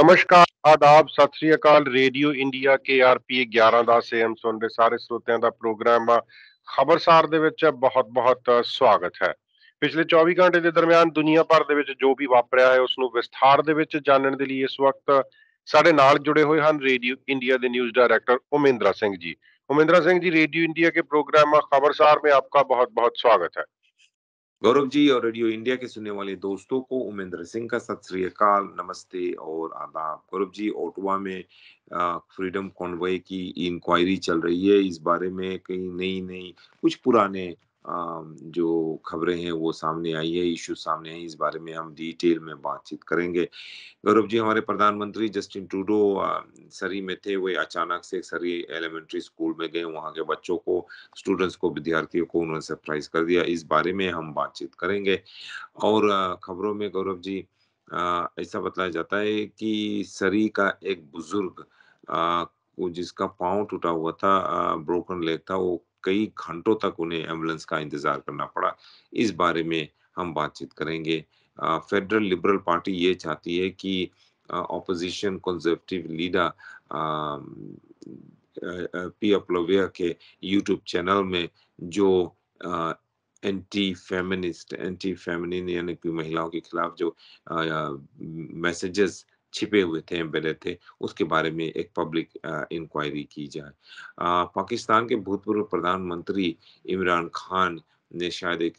ਨਮਸਕਾਰ, ਆਦਾਬ, ਸਤਿ ਸ੍ਰੀ ਅਕਾਲ। ਰੇਡੀਓ ਇੰਡੀਆ KRP 1110 AM ਸੁਣ ਰਹੇ ਸਾਰੇ ਸਰੋਤਿਆਂ ਦਾ ਪ੍ਰੋਗਰਾਮ ਖਬਰਸਾਰ ਦੇ ਵਿੱਚ ਬਹੁਤ-ਬਹੁਤ ਸਵਾਗਤ ਹੈ। ਪਿਛਲੇ 24 ਘੰਟੇ ਦੇ ਦਰਮਿਆਨ ਦੁਨੀਆ ਭਰ ਦੇ ਵਿੱਚ ਜੋ ਵੀ ਵਾਪਰਿਆ ਹੈ ਉਸ ਨੂੰ ਵਿਸਥਾਰ ਦੇ ਵਿੱਚ ਜਾਣਨ ਦੇ ਲਈ ਇਸ ਵਕਤ ਸਾਡੇ ਨਾਲ ਜੁੜੇ ਹੋਏ ਹਨ ਰੇਡੀਓ इंडिया ਦੇ news director उमेंद्रा Singh ji. उमेंद्रा Singh ji, radio India के प्रोग्राम खबरसार में आपका बहुत-बहुत स्वागत है। गौरव जी और रेडियो इंडिया के सुनने वाले दोस्तों को उमेंद्र सिंह का सत श्री अकाल, नमस्ते और आदाब। गौरव जी, ओटावा में फ्रीडम कॉन्वॉय की इंक्वायरी चल रही है। इस बारे में कई नई नई कुछ पुराने जो खबरें हैं वो सामने आई है, इश्यू सामने है। इस बारे में हम डिटेल में बातचीत करेंगे। गौरव जी, हमारे प्रधानमंत्री जस्टिन ट्रूडो सरी में थे। वे अचानक से सरी एलिमेंट्री स्कूल में गए। वहाँ के बच्चों को, स्टूडेंट्स को, विद्यार्थियों को उन्होंने सरप्राइज कर दिया। इस बारे में हम बातचीत करेंगे। और खबरों में गौरव जी ऐसा बताया जाता है कि सरी का एक बुजुर्ग वो जिसका पाँव टूटा हुआ था, ब्रोकन लेग था, वो कई घंटों तक उन्हें एम्बुलेंस का इंतजार करना पड़ा। इस बारे में हम बातचीत करेंगे। फेडरल लिबरल पार्टी ये चाहती है कि ऑपोजिशन कंजर्वेटिव लीडर पी अपलोविया के यूट्यूब चैनल में जो एंटी फेमिनिन यानी कि महिलाओं के खिलाफ जो मैसेजेस छिपे हुए थे, एम्बेडेड थे, उसके बारे में एक पब्लिक इंक्वायरी की जाए। पाकिस्तान के भूतपूर्व प्रधानमंत्री इमरान खान ने शायद एक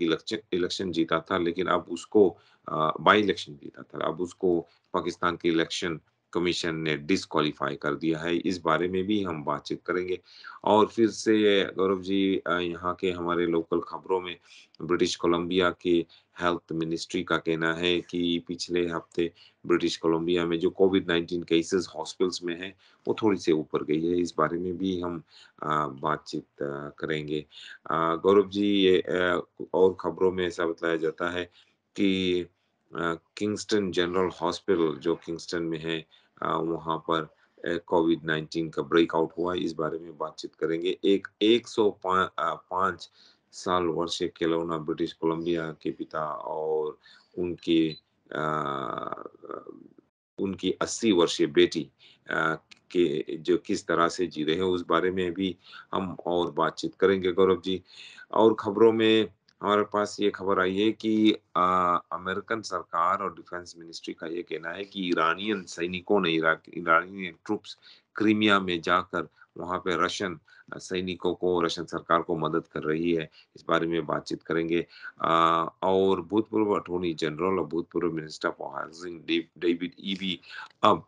इलेक्शन जीता था, लेकिन अब उसको बाई इलेक्शन जीता था, अब उसको पाकिस्तान के इलेक्शन कमीशन ने डिस्क्वालीफाई कर दिया है। इस बारे में भी हम बातचीत करेंगे। और फिर से गौरव जी, यहाँ के हमारे लोकल खबरों में ब्रिटिश कोलंबिया के हेल्थ मिनिस्ट्री का कहना है कि पिछले हफ्ते ब्रिटिश कोलंबिया में जो कोविड-19 केसेस हॉस्पिटल्स में है, वो थोड़ी से ऊपर गई है। इस बारे में भी हम बातचीत करेंगे। गौरव जी, ये और खबरों में ऐसा बताया जाता है कि किंगस्टन जनरल हॉस्पिटल जो किंगस्टन में है, वहाँ पर कोविड-19 का ब्रेकआउट हुआ। इस बारे में बातचीत करेंगे। एक 105 साल वर्षीय केलोना ब्रिटिश कोलंबिया के पिता और उनके उनकी 80 वर्षीय बेटी के जो किस तरह से जी रहे हैं, उस बारे में भी हम और बातचीत करेंगे गौरव जी। और खबरों में हमारे पास ये खबर आई है कि अमेरिकन सरकार और डिफेंस मिनिस्ट्री का ये कहना है कि ईरानियन सैनिकों ने ईरानियन ट्रूप्स क्रीमिया में जाकर वहाँ पे रशियन सैनिकों को, रशियन सरकार को मदद कर रही है। इस बारे में बातचीत करेंगे। और भूतपूर्व अटॉर्नी जनरल और भूतपूर्व minister for housing David EB अब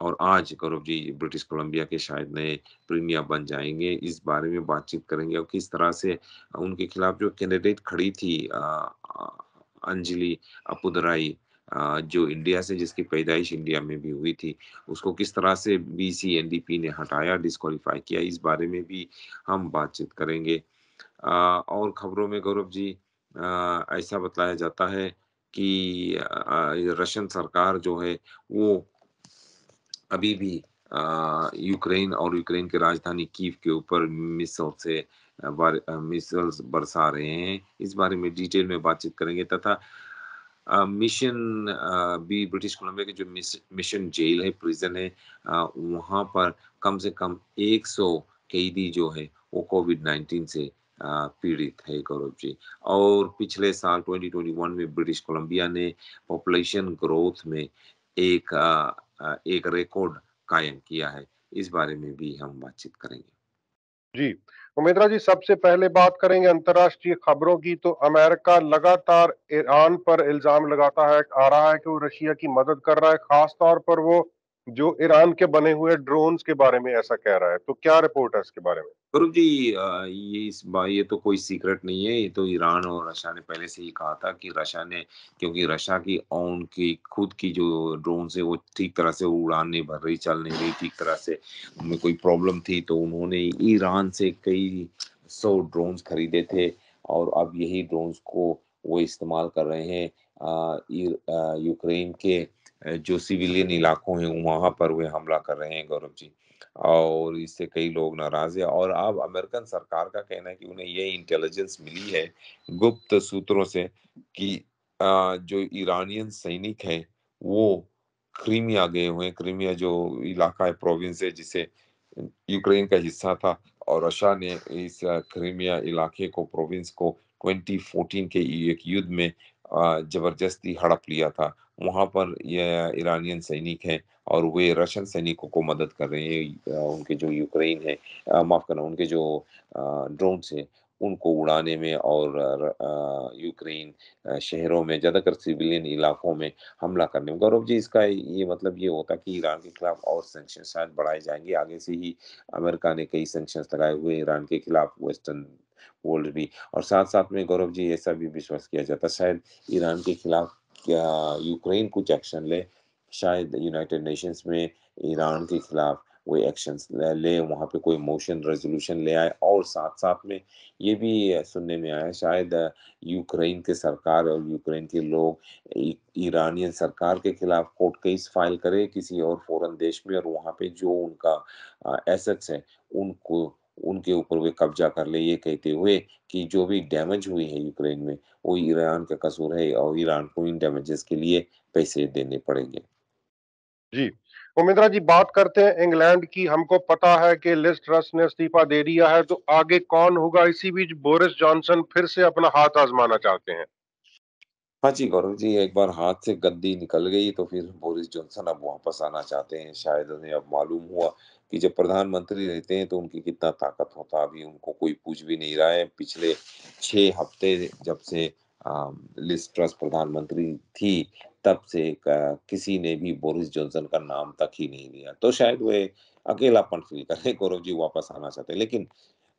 और आज गौरव जी ब्रिटिश कोलंबिया के शायद नए प्रीमियर बन जाएंगे। इस बारे में बातचीत करेंगे और किस तरह से उनके खिलाफ जो कैंडिडेट खड़ी थी अंजलि अपुदराई, जो इंडिया से, जिसकी पैदाइश इंडिया में भी हुई थी, उसको किस तरह से BCNDP ने हटाया, डिस्क्वालीफाई किया, इस बारे में भी हम बातचीत करेंगे। और खबरों में गौरव जी ऐसा बताया जाता है कि रशियन सरकार जो है वो अभी भी यूक्रेन और यूक्रेन की राजधानी कीव के ऊपर मिसाइल्स बरसा रहे हैं। इस बारे में डिटेल में बातचीत करेंगे। तथा मिशन भी ब्रिटिश कोलंबिया की जो मिशन जेल है, प्रिजन है, वहाँ पर कम से कम 100 कैदी जो है वो कोविड-19 से पीड़ित है गौरव जी। और पिछले साल 2021 में ब्रिटिश कोलंबिया ने पॉपुलेशन ग्रोथ में एक रिकॉर्ड कायम किया है। इस बारे में भी हम बातचीत करेंगे। जी, उमेंद्रा जी, सबसे पहले बात करेंगे अंतर्राष्ट्रीय खबरों की। तो अमेरिका लगातार ईरान पर इल्जाम लगाता है, आ रहा है कि वो रशिया की मदद कर रहा है, खास तौर पर वो जो ईरान के बने हुए ड्रोन्स के बारे में ऐसा कह रहा है। तो क्या रिपोर्ट है इसके बारे में? गुरु जी, ये तो कोई सीक्रेट नहीं है। ये तो ईरान और रशिया ने पहले से ही कहा था कि रशिया ने, क्योंकि रशिया की ओन की खुद की जो ड्रोन है वो ठीक तरह से उड़ान नहीं भर रही, चल नहीं रही ठीक तरह से, उनमें कोई प्रॉब्लम थी, तो उन्होंने ईरान से कई 100 ड्रोन्स खरीदे थे और अब यही ड्रोन्स को वो इस्तेमाल कर रहे हैं यूक्रेन के जो सिविलियन इलाकों हैं वहां पर वे हमला कर रहे हैं गौरव जी। और इससे कई लोग नाराज है। और अब अमेरिकन सरकार का कहना है कि उन्हें ये इंटेलिजेंस मिली है गुप्त सूत्रों से कि जो ईरानियन सैनिक हैं वो क्रीमिया गए हुए हैं। क्रीमिया जो इलाका है, प्रोविंस है, जिसे यूक्रेन का हिस्सा था, और रशिया ने इस क्रीमिया इलाके को, प्रोविंस को 2014 के एक युद्ध में जबरदस्ती हड़प लिया था। वहां पर ये ईरानियन सैनिक हैं और वे रशियन सैनिकों को मदद कर रहे हैं। उनके जो यूक्रेन है, माफ करना, उनके जो ड्रोन्स हैं उनको उड़ाने में, और यूक्रेन शहरों में, ज्यादातर सिविलियन इलाकों में हमला करने में। गौरव जी, इसका ये मतलब ये होता कि ईरान के खिलाफ और सैंक्शन शायद बढ़ाए जाएंगे। आगे से ही अमेरिका ने कई सैंक्शंस लगाए हुए हैं ईरान के खिलाफ, वेस्टर्न वर्ल्ड भी। और साथ साथ में गौरव जी, ऐसा भी विश्वास किया जाता शायद ईरान के खिलाफ क्या यूक्रेन कुछ एक्शन ले, शायद यूनाइटेड नेशंस में ईरान के खिलाफ वो एक्शंस ले, वहां पे कोई मोशन रेजोल्यूशन ले आए। और साथ साथ में ये भी सुनने में आया, शायद यूक्रेन के सरकार और यूक्रेन के लोग ईरानियन सरकार के खिलाफ कोर्ट केस फाइल करे किसी और फॉरेन देश में, और वहां पे जो उनका एसेट्स है उनको, उनके ऊपर वे कब्जा कर ले, ये कहते हुए कि जो भी डैमेज हुई है यूक्रेन में वो ईरान का कसूर है, और ईरान को इन डैमेजेस के लिए पैसे देने पड़ेंगे। जी। उमेंद्रा जी, बात करते हैं इंग्लैंड की। हमको पता है कि लिज ट्रस ने इस्तीफा दे दिया है, तो आगे कौन होगा? इसी बीच बोरिस जॉनसन फिर से अपना हाथ आजमाना चाहते हैं। हाँ जी, गौरव जी, एक बार हाथ से गद्दी निकल गई तो फिर बोरिस जॉनसन अब वापस आना चाहते हैं। शायद उन्हें अब मालूम हुआ कि जब प्रधानमंत्री रहते हैं तो उनकी कितना ताकत होता है। अभी उनको कोई पूछ भी नहीं रहा है। पिछले 6 हफ्ते जब से लिज ट्रस प्रधानमंत्री थी, तब से किसी ने भी बोरिस जॉनसन का नाम तक ही नहीं लिया। तो शायद वे अकेलापन फ़ील कर रहे हैं, गौरव जी, वापस आना चाहते हैं। लेकिन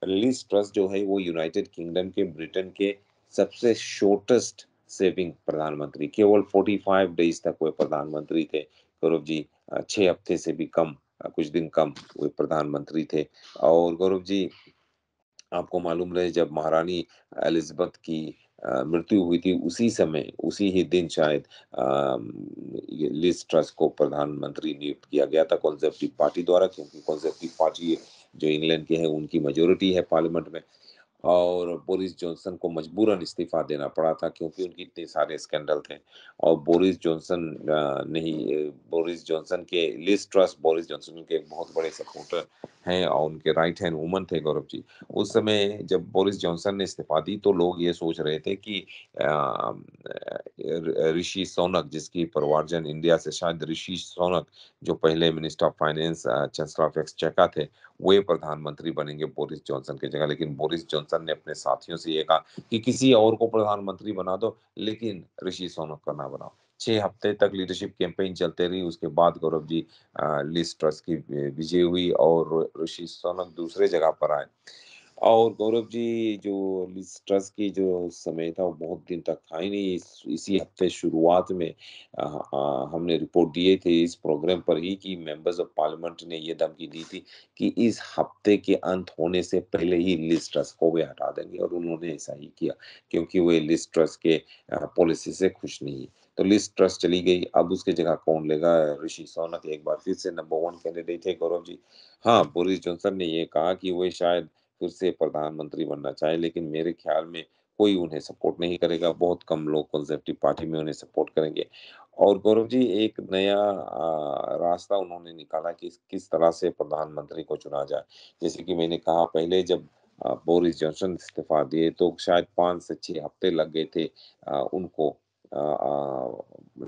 लिज ट्रस जो है वो यूनाइटेड किंगडम के, ब्रिटेन के सबसे शॉर्टेस्ट सेविंग प्रधानमंत्री, केवल 45 डेज तक वे प्रधानमंत्री थे। गौरव जी, 6 हफ्ते से भी कम, कुछ दिन कम वे प्रधानमंत्री थे। और गौरव जी, आपको मालूम रहे, जब महारानी एलिज़ाबेथ की मृत्यु हुई थी, उसी समय, उसी ही दिन शायद ये लिज ट्रस को प्रधानमंत्री नियुक्त किया गया था कंजर्वेटिव पार्टी द्वारा, क्योंकि कंजर्वेटिव पार्टी जो इंग्लैंड के है उनकी मेजॉरिटी है पार्लियामेंट में। और बोरिस जॉनसन को मजबूरन इस्तीफा देना पड़ा था, क्योंकि उनके इतने सारे स्कैंडल थे। और बोरिस जॉनसन बोरिस जॉनसन के, लिज ट्रस बोरिस जॉनसन के एक बहुत बड़े सपोर्टर हैं, और उनके राइट हैंड वुमन थे, गौरव जी। उस समय जब बोरिस जॉनसन ने इस्तीफा दी तो लोग ये सोच रहे थे कि ऋषि सोनक, जिसकी परिवारजन इंडिया से, शायद ऋषि सोनक जो पहले minister of finance, chancellor of exchequer थे, वे प्रधानमंत्री बनेंगे बोरिस जॉनसन की जगह। लेकिन बोरिस जॉनसन ने अपने साथियों से ये कहा कि किसी और को प्रधानमंत्री बना दो, लेकिन ऋषि सोनक का ना बनाओ। 6 हफ्ते तक लीडरशिप कैंपेन चलते रही। उसके बाद गौरव जी, लिज ट्रस की विजय हुई और ऋषि सोनक दूसरे जगह पर आए। और गौरव जी, जो लिज ट्रस की जो समय था वो बहुत दिन तक था ही नहीं। इसी हफ्ते शुरुआत में हमने रिपोर्ट दिए थे इस प्रोग्राम पर ही कि मेंबर्स ऑफ पार्लियामेंट ने ये धमकी दी थी कि इस हफ्ते के अंत होने से पहले ही लिज ट्रस को वे हटा देंगे, और उन्होंने ऐसा ही किया, क्योंकि वे लिज ट्रस के पॉलिसी से खुश नहीं है। तो लिज ट्रस चली गई, अब उसकी जगह कौन लेगा? ऋषि सोनक एक बार फिर से नंबर 1 कैंडिडेट है, गौरव जी। हाँ, बोरिस जॉनसन ने ये कहा कि वे शायद फिर से प्रधानमंत्री बनना चाहे, लेकिन मेरे ख्याल में कोई उन्हें सपोर्ट नहीं करेगा। बहुत कम लोग कंजर्वेटिव पार्टी में उन्हें सपोर्ट करेंगे। और गौरव जी, एक नया रास्ता उन्होंने निकाला कि किस तरह से प्रधानमंत्री को चुना जाए। जैसे कि मैंने कहा पहले, जब बोरिस जॉनसन इस्तीफा दिए तो शायद 5 से 6 हफ्ते लग गए थे उनको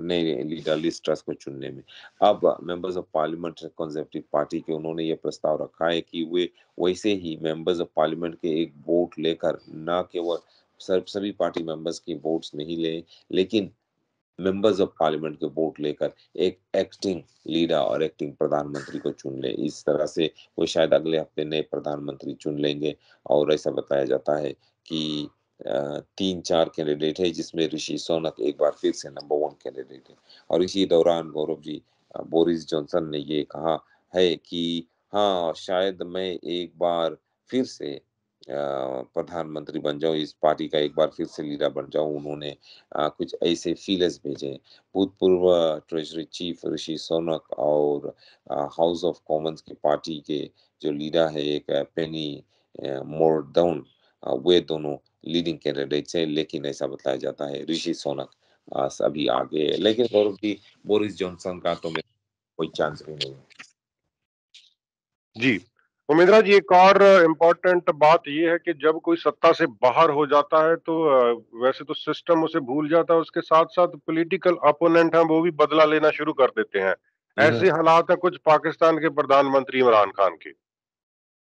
नए लीडर लिज ट्रस को चुनने में। अब members of parliament conservative party के, उन्होंने ये प्रस्ताव रखा है कि वे वैसे ही मेंबर्स ऑफ पार्लियामेंट के एक वोट लेकर, ना केवल सभी पार्टी मेंबर्स के वोट्स नहीं ले, लेकिन मेंबर्स ऑफ पार्लियामेंट के वोट लेकर एक एक्टिंग लीडर और एक्टिंग प्रधानमंत्री को चुन ले। इस तरह से वो शायद अगले हफ्ते नए प्रधानमंत्री चुन लेंगे। और ऐसा बताया जाता है कि 3-4 कैंडिडेट है, जिसमें ऋषि सोनक एक बार फिर से नंबर 1 कैंडिडेट है। और इसी दौरान गौरव जी, बोरिस जॉनसन ने ये कहा है कि हाँ, शायद मैं एक बार फिर से प्रधानमंत्री बन जाऊं, इस पार्टी का एक बार फिर से लीडर बन जाऊं। उन्होंने कुछ ऐसे फीलर्स भेजे हैं। भूतपूर्व ट्रेजरी चीफ ऋषि सोनक और हाउस ऑफ कॉमन्स की पार्टी के जो लीडर है, एक पेनी मोरडाउन, वे दोनों लीडिंग कैंडिडेट्स हैं। लेकिन ऐसा बताया जाता है ऋषि सोनक सभी आगे है। लेकिन गौरव जी, बोरिस जॉनसन का तो मेरे कोई चांस भी नहीं है। जी। उमेंद्रा जी, एक और इम्पोर्टेंट बात ये है कि जब कोई सत्ता से बाहर हो जाता है तो वैसे तो सिस्टम उसे भूल जाता है, उसके साथ-साथ पॉलिटिकल अपोनेंट हैं वो भी बदला लेना शुरू कर देते हैं। हम्म। ऐसे हालात हैं कुछ पाकिस्तान के प्रधानमंत्री इमरान खान के।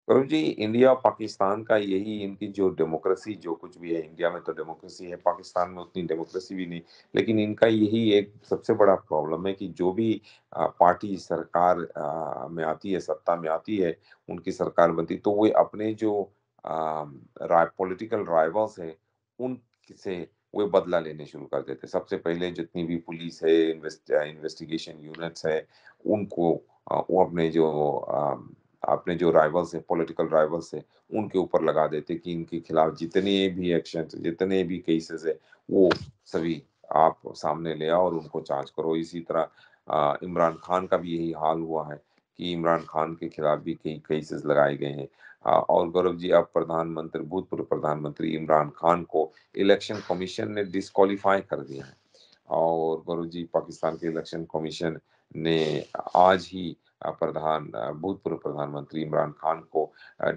गौरव जी, इंडिया और पाकिस्तान का यही, इनकी जो डेमोक्रेसी जो कुछ भी है, इंडिया में तो डेमोक्रेसी है, पाकिस्तान में उतनी डेमोक्रेसी भी नहीं। लेकिन इनका यही एक सबसे बड़ा प्रॉब्लम है कि जो भी पार्टी सरकार में आती है, सत्ता में आती है, उनकी सरकार बनती, तो वो अपने जो पॉलिटिकल राइवल्स हैं, उनसे वो बदला लेने शुरू कर देते हैं। सबसे पहले जितनी भी पुलिस है, इन्वेस्टिगेशन यूनिट्स है, उनको वो अपने जो राइवल्स हैं, पॉलिटिकल राइवल्स हैं, उनके ऊपर लगा देते कि इनके खिलाफ जितने भी एक्शन, जितने भी केसेस है, वो सभी आप सामने ले आओ और उनको चार्ज करो। इसी तरह इमरान खान का भी यही हाल हुआ है कि इमरान खान के खिलाफ भी कई केसेस लगाए गए हैं। और गौरव जी, अब भूतपूर्व प्रधानमंत्री इमरान खान को इलेक्शन कमीशन ने डिस्क्वालीफाई कर दिया है। और गौरव जी, पाकिस्तान के इलेक्शन कमीशन ने आज ही भूतपूर्व प्रधानमंत्री इमरान खान को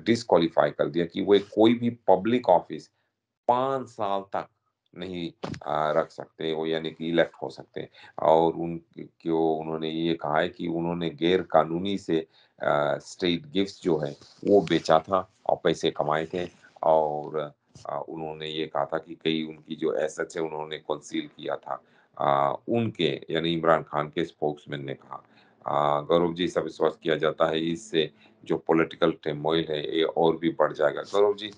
डिस्क्वालीफाई कर दिया कि वो कोई भी पब्लिक ऑफिस 5 साल तक नहीं रख सकते वो, यानी कि इलेक्ट हो सकते हैं। और उन्होंने ये कहा है कि उन्होंने गैर कानूनी से स्टेट गिफ्ट्स जो है वो बेचा था और पैसे कमाए थे। और उन्होंने ये कहा था कि कई उनकी जो एसेट्स है उन्होंने कंसील किया था। उनके यानी इमरान खान के स्पोक्समैन ने कहा। गौरव जी, सब विश्वास किया जाता है इससे जो पॉलिटिकल टर्मोइल है ये और भी बढ़ जाएगा। गौरव जी,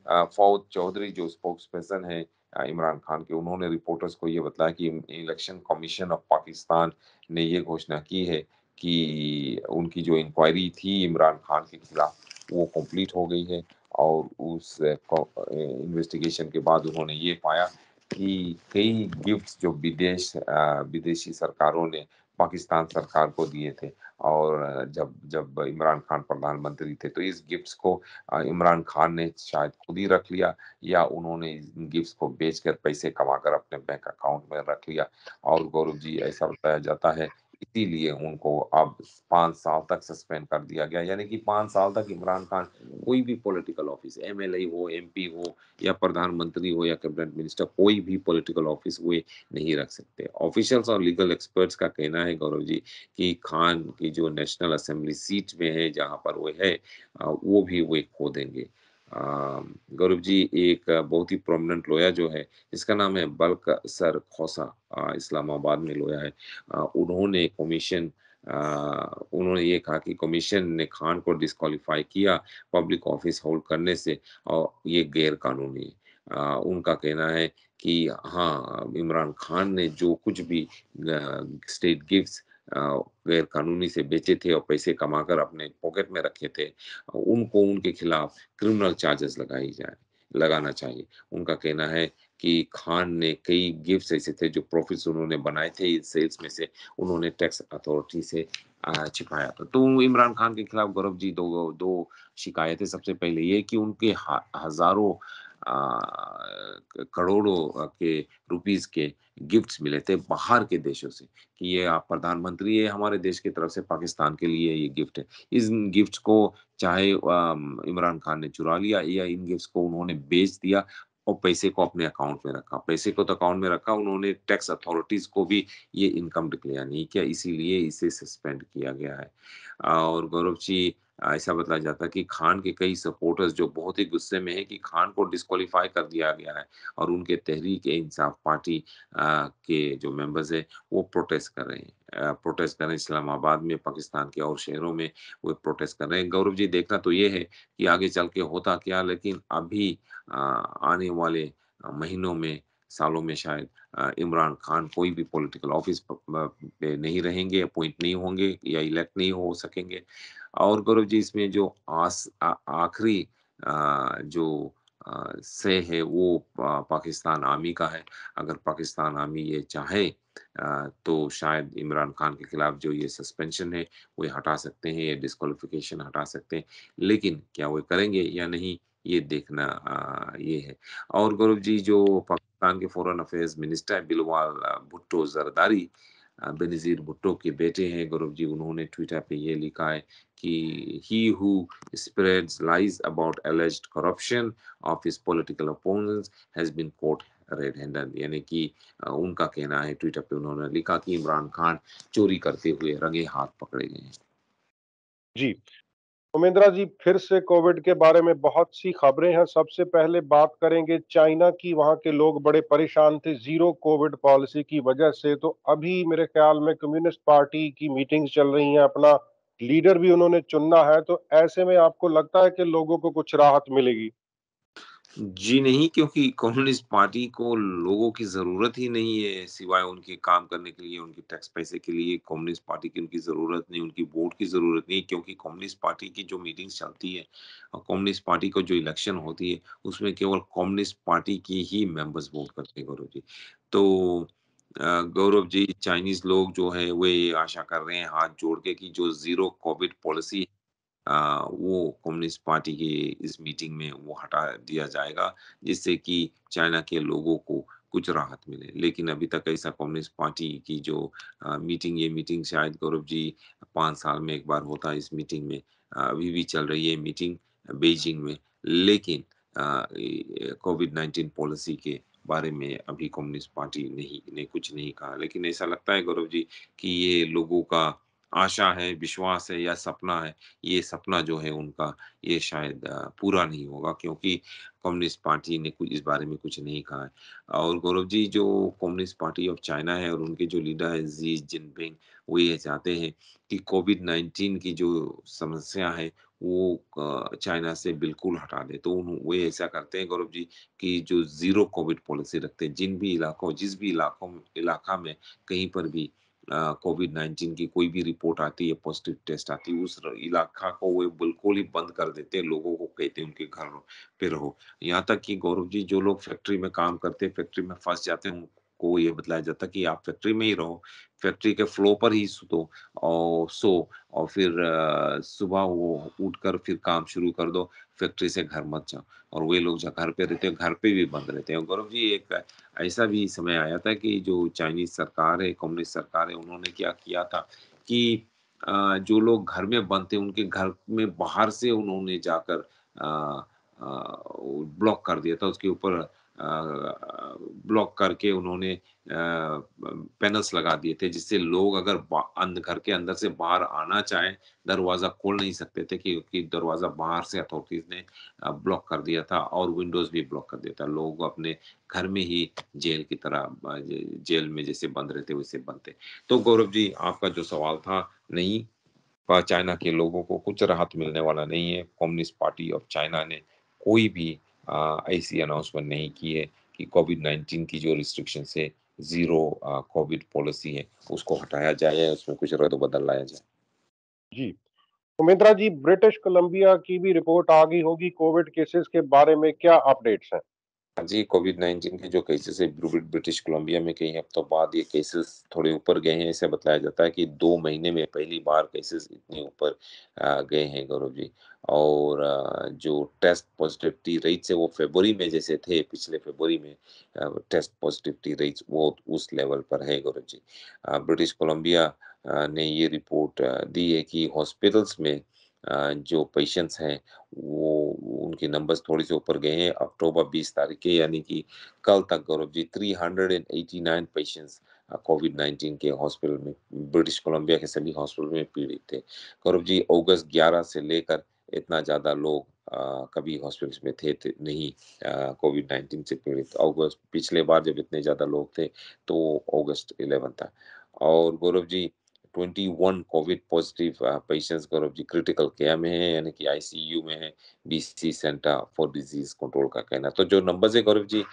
फवाद चौधरी जो स्पोक्स पर्सन है इमरान खान के, उन्होंने रिपोर्टर्स को ये बताया कि इलेक्शन कमीशन ऑफ पाकिस्तान ने ये घोषणा की है कि उनकी जो इंक्वायरी थी इमरान खान के खिलाफ वो कंप्लीट हो गई है। और उस इन्वेस्टिगेशन के बाद उन्होंने ये पाया कि कई गिफ्ट्स जो विदेशी सरकारों ने पाकिस्तान सरकार को दिए थे, और जब जब इमरान खान प्रधानमंत्री थे, तो इस गिफ्ट्स को इमरान खान ने शायद खुद ही रख लिया, या उन्होंने इन गिफ्ट्स को बेचकर पैसे कमाकर अपने बैंक अकाउंट में रख लिया। और गौरव जी, ऐसा बताया जाता है इसीलिए उनको अब 5 साल तक सस्पेंड कर दिया गया, यानी कि 5 साल तक इमरान खान कोई भी पॉलिटिकल ऑफिस, एमएलए हो, एमपी हो, या प्रधानमंत्री हो, या कैबिनेट मिनिस्टर, कोई भी पॉलिटिकल ऑफिस वो नहीं रख सकते। ऑफिशियल्स और लीगल एक्सपर्ट्स का कहना है गौरव जी कि खान की जो नेशनल असेंबली सीट में है जहां पर वो है, वो भी वो खो देंगे। गौरव जी, एक बहुत ही प्रोमिनेंट लॉयर जो है जिसका नाम है बल्क सर खोसा, इस्लामाबाद में लॉयर है। उन्होंने ये कहा कि कमीशन ने खान को डिस्क्वालीफाई किया पब्लिक ऑफिस होल्ड करने से, और ये गैर कानूनी है। उनका कहना है कि हाँ, इमरान खान ने जो कुछ भी स्टेट गिफ्ट्स गैर कानूनी से बेचे थे और पैसे कमाकर अपने पॉकेट में रखे थे, उनको उनके खिलाफ क्रिमिनल चार्जेस लगाना चाहिए। उनका कहना है कि खान ने कई गिफ्ट्स ऐसे थे जो प्रॉफिट्स उन्होंने बनाए थे इस सेल्स में से, उन्होंने टैक्स अथॉरिटी से छिपाया था। तो इमरान खान के खिलाफ गौरव जी दो दो शिकायतें। सबसे पहले ये कि उनके हजारों करोड़ों के रुपीस के गिफ्ट्स मिले थे बाहर के देशों से, कि ये आप प्रधानमंत्री है, हमारे देश की तरफ से पाकिस्तान के लिए ये गिफ्ट है। इस गिफ्ट को चाहे इमरान खान ने चुरा लिया या इन गिफ्ट्स को उन्होंने बेच दिया और पैसे को अपने अकाउंट में रखा। पैसे को तो अकाउंट में रखा, उन्होंने टैक्स अथॉरिटीज को भी ये इनकम डिक्लेयर नहीं किया, इसीलिए इसे सस्पेंड किया गया है। और गौरव जी, ऐसा बताया जाता है कि खान के कई सपोर्टर्स जो बहुत ही गुस्से में है कि खान को डिस्क्वालीफाई कर दिया गया है, और उनके तहरीक ए इंसाफ पार्टी के जो मेंबर्स हैं वो प्रोटेस्ट कर रहे हैं। प्रोटेस्ट कर रहे हैं इस्लामाबाद में, पाकिस्तान के और शहरों में वो प्रोटेस्ट कर रहे हैं। गौरव जी, देखना तो ये है कि आगे चल के होता क्या, लेकिन अभी आने वाले महीनों में, सालों में शायद इमरान खान कोई भी पॉलिटिकल ऑफिस पे नहीं रहेंगे, अपॉइंट नहीं होंगे या इलेक्ट नहीं हो सकेंगे। और गौरव जी, इसमें जो आखिरी जो से है वो पाकिस्तान आर्मी का है। अगर पाकिस्तान आर्मी ये चाहे तो शायद इमरान खान के खिलाफ जो ये सस्पेंशन है वो ये हटा सकते हैं, ये डिस्क्वालिफिकेशन हटा सकते हैं। लेकिन क्या वो करेंगे या नहीं, ये देखना ये है। और गौरव जी जो पाकिस्तान के फॉरेन अफेयर्स मिनिस्टर हैं बिलवाल भुट्टो जरदारी बेनज़ीर भुट्टो के बेटे हैं गौरव जी, उन्होंने ट्विटर पे ये लिखा है कि he who spreads lies about alleged corruption of his political opponents has been caught red handed, यानी कि उनका कहना है, ट्विटर पे उन्होंने लिखा कि इमरान खान चोरी करते हुए रंगे हाथ पकड़े गए हैं। जी। उमेंद्रा जी, फिर से कोविड के बारे में बहुत सी खबरें हैं। सबसे पहले बात करेंगे चाइना की। वहाँ के लोग बड़े परेशान थे ज़ीरो कोविड पॉलिसी की वजह से। तो अभी मेरे ख़्याल में कम्युनिस्ट पार्टी की मीटिंग्स चल रही हैं, अपना लीडर भी उन्होंने चुनना है। तो ऐसे में आपको लगता है कि लोगों को कुछ राहत मिलेगी? जी नहीं, क्योंकि कम्युनिस्ट पार्टी को लोगों की ज़रूरत ही नहीं है, सिवाय उनके काम करने के लिए, उनके टैक्स पैसे के लिए कम्युनिस्ट पार्टी की उनकी ज़रूरत नहीं, उनकी वोट की ज़रूरत नहीं, क्योंकि कम्युनिस्ट पार्टी की जो मीटिंग्स चलती है और कम्युनिस्ट पार्टी को जो इलेक्शन होती है, उसमें केवल कम्युनिस्ट पार्टी की ही मेंबर्स वोट करते हैं गौरव जी। तो गौरव जी, चाइनीज़ लोग जो हैं, वो ये आशा कर रहे हैं हाथ जोड़ के कि जो ज़ीरो कोविड पॉलिसी वो कम्युनिस्ट पार्टी की इस मीटिंग में वो हटा दिया जाएगा, जिससे कि चाइना के लोगों को कुछ राहत मिले। लेकिन अभी तक ऐसा कम्युनिस्ट पार्टी की जो ये मीटिंग शायद गौरव जी 5 साल में 1 बार होता है इस मीटिंग में। अभी भी चल रही है मीटिंग बीजिंग में। लेकिन कोविड-19 पॉलिसी के बारे में अभी कम्युनिस्ट पार्टी नहीं ने कुछ नहीं कहा। लेकिन ऐसा लगता है गौरव जी कि ये लोगों का आशा है, विश्वास है या सपना है, ये सपना जो है उनका, ये शायद पूरा नहीं होगा, क्योंकि कम्युनिस्ट पार्टी ने कुछ इस बारे में कुछ नहीं कहा है। और गौरव जी जो कम्युनिस्ट पार्टी ऑफ चाइना है और उनके जो लीडर है शी जिनपिंग, वो ये चाहते हैं कि कोविड-19 की जो समस्या है वो चाइना से बिल्कुल हटा दें। तो वो ऐसा करते हैं गौरव जी कि जो ज़ीरो कोविड पॉलिसी रखते हैं, जिस भी इलाका में कहीं पर भी कोविड-19 की कोई भी रिपोर्ट आती है, पॉज़िटिव टेस्ट आती है, उस इलाका को वो बिल्कुल ही बंद कर देते हैं, लोगों को कहते हैं उनके घर पे रहो। यहाँ तक कि गौरव जी जो लोग फैक्ट्री में काम करते हैं, फैक्ट्री में फँस जाते हैं, उनको ये बतलाया जाता है कि आप फैक्ट्री में ही रहो, फैक्ट्री के फ्लोर पर ही सो और फिर सुबह वो उठकर फिर काम शुरू कर दो, फैक्ट्री से घर मत जाओ। और वे लोग जो घर पे रहते हैं, घर पे भी बंद रहते हैं। और गौरव जी एक ऐसा भी समय आया था कि जो चाइनीज़ सरकार है, कम्युनिस्ट सरकार है, उन्होंने क्या किया था कि जो लोग घर में बंद थे, उनके घर में बाहर से उन्होंने जाकर ब्लॉक कर दिया था। उसके ऊपर ब्लॉक करके उन्होंने पैनल्स लगा दिए थे, जिससे लोग अगर घर के अंदर से बाहर आना चाहें, दरवाज़ा खोल नहीं सकते थे, क्योंकि दरवाज़ा बाहर से अथॉरिटीज़ ने ब्लॉक कर दिया था और विंडोज़ भी ब्लॉक कर दिया था। लोग अपने घर में ही जेल की तरह जेल में जैसे बंद रहते वैसे बंद थे। तो गौरव जी आपका जो सवाल था, नहीं, चाइना के लोगों को कुछ राहत मिलने वाला नहीं है। कम्युनिस्ट पार्टी ऑफ चाइना ने कोई भी ऐसी अनाउंसमेंट नहीं की है कि कोविड-19 की जो रिस्ट्रिक्शंस है, ज़ीरो कोविड पॉलिसी है, उसको हटाया जाए या उसमें कुछ रद्द-बदल लाया जाए। जी। उमेंद्रा जी, ब्रिटिश कोलंबिया की भी रिपोर्ट आ गई होगी कोविड केसेज़ के बारे में, क्या अपडेट्स हैं? हाँ जी, कोविड-19 के जो केसेज़ है ब्रिटिश कोलंबिया में कई हफ्तों बाद ये केसेज़ थोड़े ऊपर गए हैं। ऐसा बताया जाता है कि 2 महीने में पहली बार केसेज़ इतने ऊपर गए हैं गौरव जी। और जो टेस्ट पॉज़िटिविटी रेट्स है वो फ़रवरी में जैसे थे, पिछले फ़रवरी में टेस्ट पॉज़िटिविटी रेट्स वो उस लेवल पर है गौरव जी। ब्रिटिश कोलंबिया ने ये रिपोर्ट दी है कि हॉस्पिटल्स में जो पेशेंट्स हैं वो उनके नंबर्स थोड़े-से ऊपर गए हैं। अक्टूबर 20 तारीख के, यानी कि कल तक गौरव जी 389 पेशेंट्स कोविड-19 के हॉस्पिटल में ब्रिटिश कोलंबिया के सभी हॉस्पिटल में पीड़ित थे। गौरव जी अगस्त 11 से लेकर इतना ज़्यादा लोग कभी हॉस्पिटल्स में थे नहीं कोविड-19 से पीड़ित। अगस्त पिछले बार जब इतने ज़्यादा लोग थे तो अगस्त 11 था। और Gaurav ji 21 Covid positive patients Gaurav ji critical care में हैं, यानी कि आईसीयू में हैं, BC centre for disease control का कहना। तो जो नंबर्स है गौरव जी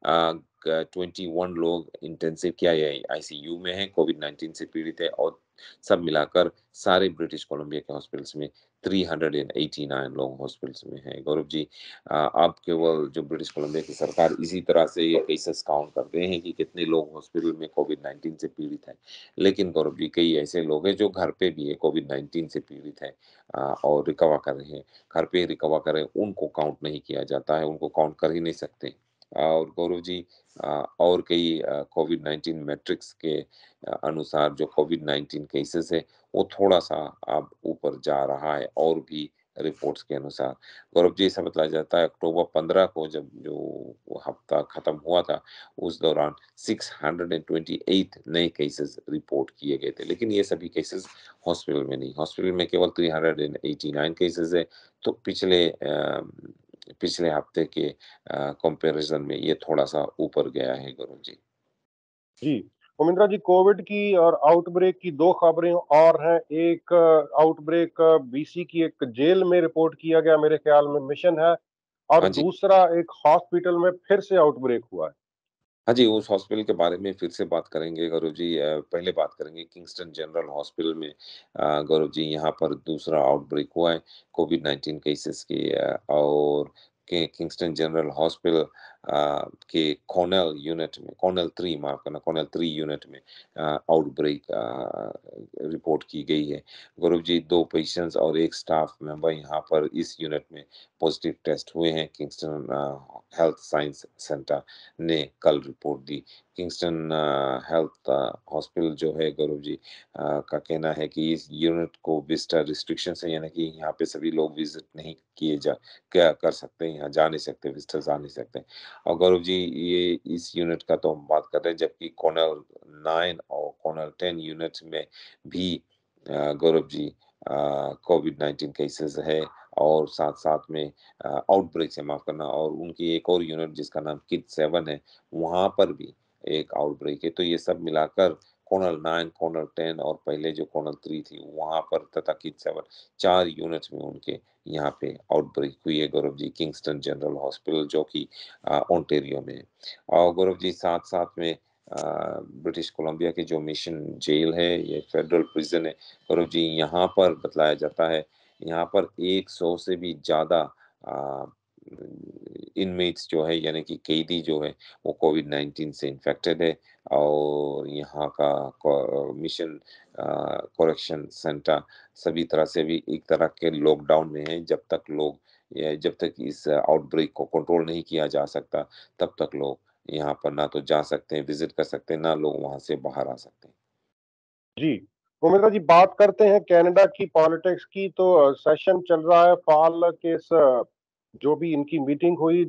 21 लोग इंटेंसिव केयर या आईसीयू में हैं, कोविड-19 से पीड़ित है और सब मिलाकर सारे ब्रिटिश कोलंबिया के हॉस्पिटल्स में 389 लोग हॉस्पिटल्स में हैं। गौरव जी, अब केवल जो ब्रिटिश कोलंबिया की सरकार इसी तरह से ये केसेस काउंट करते हैं कि कितने लोग हॉस्पिटल में कोविड-19 से पीड़ित हैं। लेकिन गौरव जी, कई ऐसे लोग हैं जो घर पे भी है कोविड-19 से पीड़ित हैं, और रिकवर कर रहे हैं। घर पे रिकवर कर रहे हैं, उनको काउंट नहीं किया जाता है, उनको काउंट कर ही नहीं सकते। और गौरव जी, और कई कोविड-19 मैट्रिक्स के अनुसार जो कोविड-19 केसेस है, वो थोड़ा-सा अब ऊपर जा रहा है और भी रिपोर्ट्स के अनुसार। गौरव जी, ऐसा बताया जाता है अक्टूबर 15 को जब जो वो हफ्ता खत्म हुआ था, उस दौरान 628 नए केसेस रिपोर्ट किए गए थे। लेकिन ये सभी केसेस हॉस्पिटल में नहीं, हॉस्पिटल में केवल 389 केसेस है, तो पिछले हफ्ते के कंपैरिजन में ये थोड़ा-सा ऊपर गया है गौरव जी। जी, उमिंद्रा जी, कोविड की और आउटब्रेक की 2 खबरें और हैं। एक आउटब्रेक बीसी की एक जेल में रिपोर्ट किया गया, मेरे ख्याल में मिशन है, और हाँ जी। दूसरा एक हॉस्पिटल में फिर से आउटब्रेक हुआ है। हाँ जी, उस हॉस्पिटल के बारे में फिर से बात करेंगे गौरव जी। पहले बात करेंगे किंगस्टन जनरल हॉस्पिटल में। गौरव जी, यहाँ पर दूसरा आउटब्रेक हुआ है कोविड-19 केसेस की, और के किंगस्टन जनरल हॉस्पिटल के कॉर्नेल यूनिट में, कॉर्नेल 3 माफ़ करना, कॉर्नेल 3 यूनिट में आउटब्रेक रिपोर्ट की गई है। गौरव जी, 2 पेशेंट्स और 1 स्टाफ मेंबर यहाँ पर इस यूनिट में पॉजिटिव टेस्ट हुए हैं। किंगस्टन हेल्थ साइंस सेंटर ने कल रिपोर्ट दी। किंगस्टन हेल्थ हॉस्पिटल जो है गौरव जी, का कहना है कि इस यूनिट को विजिटर रिस्ट्रिक्शंस है, यानी कि यहाँ पे सभी लोग विजिट नहीं किए जा क्या कर सकते हैं, यहाँ जा नहीं सकते, विजिटर्स आ नहीं सकते। और गौरव जी, ये इस यूनिट का तो हम बात कर रहे हैं, जबकि कॉर्नल 9 और कॉर्नल 10 यूनिट्स में भी गौरव जी कोविड-19 केसेस है, और साथ-साथ में आउटब्रेक से माफ़ करना, और उनकी एक और यूनिट जिसका नाम किड 7 है, वहाँ पर भी एक आउटब्रेक है। तो ये सब मिलाकर कर्नल 9, कर्नल 10 और पहले जो कर्नल 3 थी, वहाँ पर तथा किड 7, 4 यूनिट्स में उनके यहाँ पे आउटब्रेक हुई है Gaurav ji, Kingston general hospital जो कि ओंटारियो में है। और गौरव जी, साथ-साथ में ब्रिटिश कोलंबिया की जो मिशन जेल है, ये फेडरल प्रिज़न है। गौरव जी, यहाँ पर बतलाया जाता है, यहाँ पर 100 से भी ज़्यादा अ, इनमेट्स जो है, यानी कि कैदी जो है, वो कोविड-19 से इन्फेक्टेड है, और यहाँ का मिशन करेक्शन सेंटर सभी तरह से अभी एक तरह के लॉकडाउन में है। जब तक इस आउटब्रेक को कंट्रोल नहीं किया जा सकता, तब तक लोग यहाँ पर ना तो जा सकते हैं, विज़िट कर सकते हैं, ना लोग वहाँ से बाहर आ सकते हैं। जी, उमिंद्रा जी, बात करते हैं कनाडा की पॉलिटिक्स की। तो सेशन चल रहा है फाल के इस जो भी इनकी मीटिंग हुई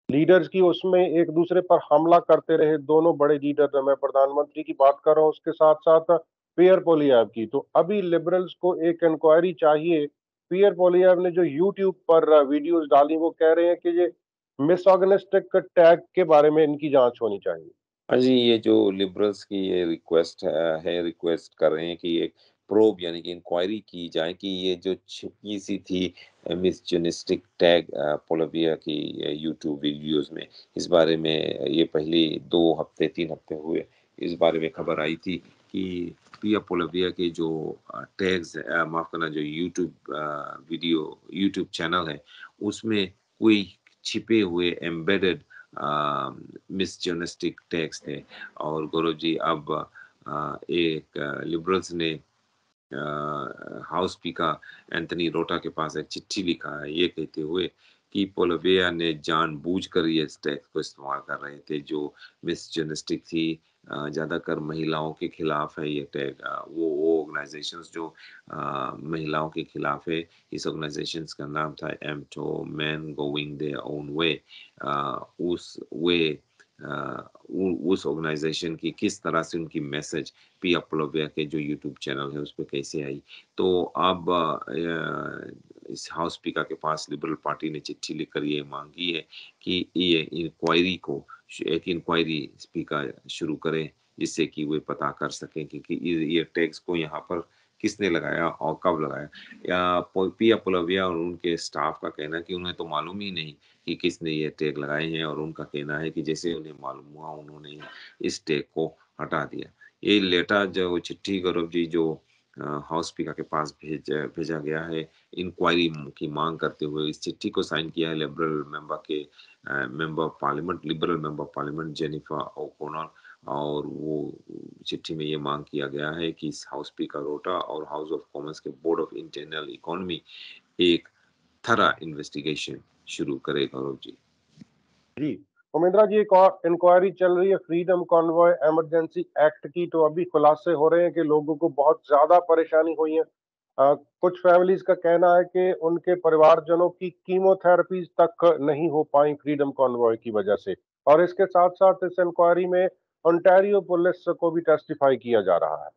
लीडर्स की, उसमें एक दूसरे पर हमला करते रहे दोनों बड़े लीडर। मैं प्रधानमंत्री की बात कर रहा हूँ, उसके साथ साथ पियर पोलियाव की। तो अभी लिबरल्स को एक इंक्वायरी चाहिए। पियर पोलियाव ने जो यूट्यूब पर वीडियोस डाली, वो कह रहे हैं कि ये मिसोगिनिस्टिक टैग के बारे में इनकी जांच होनी चाहिए। हाँ जी, ये जो लिबरल्स की ये रिक्वेस्ट रिक्वेस्ट कर रहे हैं कि एक प्रोब यानी कि इंक्वायरी की जाए कि ये जो छिपी-सी थी मिसोजिनिस्टिक टैग पोलिविया की यूट्यूब वीडियोज़ में, इस बारे में ये पहले 2 हफ्ते 3 हफ्ते हुए, इस बारे में खबर आई थी कि पिया पोलिविया के जो टैग्स माफ़ करना, जो यूट्यूब चैनल है, उसमें कोई छिपे हुए एम्बेडेड मिसजोनिस्टिक टैक्स थे। और गौरव जी, अब एक लिबरल्स ने हाउस स्पीकर एंथनी रोटा के पास एक चिट्ठी लिखा है, ये कहते हुए कि पोलिविया ने जानबूझकर ये टैक्स को इस्तेमाल कर रहे थे, जो मिसजोनिस्टिक थी। ज़्यादातर महिलाओं के खिलाफ है ये टैग। वो ऑर्गेनाइजेशंस जो महिलाओं के खिलाफ है, इस ऑर्गेनाइजेशंस का नाम था एमटो, man going their own way. उस वे उस ऑर्गेनाइजेशन की किस तरह से उनकी मैसेज पिया पोलिविया के जो यूट्यूब चैनल है उस पे कैसे आई। तो अब इस हाउस स्पीकर के पास लिबरल पार्टी ने चिट्ठी लिखकर ये मांगी है कि ये इंक्वायरी को एक इंक्वायरी स्पीकर शुरू करें, जिससे कि वे पता कर सकें कि ये टैक्स को यहाँ पर किसने लगाया और कब लगाया। या पिया पोलिविया और उनके स्टाफ का कहना है कि उन्हें तो मालूम ही नहीं कि किसने ये टैग लगाए हैं, और उनका कहना है कि जैसे उन्हें मालूम हुआ उन्होंने इस टैग को हटा दिया। ये लेटर जो चिट्ठी गौरव जी, जो हाउस स्पीकर के पास भेजा गया है इंक्वायरी की मांग करते हुए। इस चिट्ठी को साइन किया है लिबरल मेंबर पार्लियामेंट जेनिफर ओकोनर, और वो चिट्ठी में ये मांग किया गया है कि हाउस स्पीकर रोटा और हाउस ऑफ कॉमन्स के बोर्ड ऑफ इंटरनल इकोनॉमी एक थरा इन्वेस्टिगेशन शुरू करे, गौरव जी। जी, उमेंद्रा जी, एक और इंक्वायरी चल रही है फ्रीडम कॉन्वॉय इमरजेंसी एक्ट की, तो अभी खुलासे हो रहे हैं कि लोगों को बहुत ज्यादा परेशानी हुई है। कुछ फैमिलीज का कहना है कि उनके परिवारजनों की कीमोथेरेपीज तक नहीं हो पाई फ्रीडम कॉन्वॉय की वजह से। और इसके साथ साथ इस इंक्वायरी में ओंटारियो पुलिस को भी टेस्टिफाई किया जा रहा है।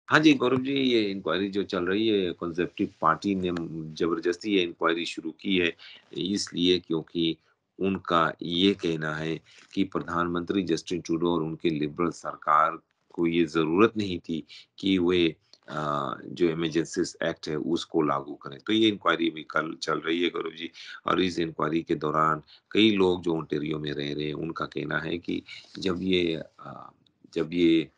हाँ जी, गौरव जी, ये इंक्वायरी जो चल रही है, कंज़र्वेटिव पार्टी ने ज़बरदस्ती ये इंक्वायरी शुरू की है, इसलिए क्योंकि उनका ये कहना है कि प्रधानमंत्री जस्टिन ट्रूडो और उनकी लिबरल सरकार को ये ज़रूरत नहीं थी कि वे जो इमरजेंसीज़ एक्ट है, उसको लागू करें। तो ये इंक्वायरी अभी कल चल रही है, गौरव जी, और इस इंक्वायरी के दौरान कई लोग जो ओंटारियो में रह रहे हैं, उनका कहना है कि जब ये जब ये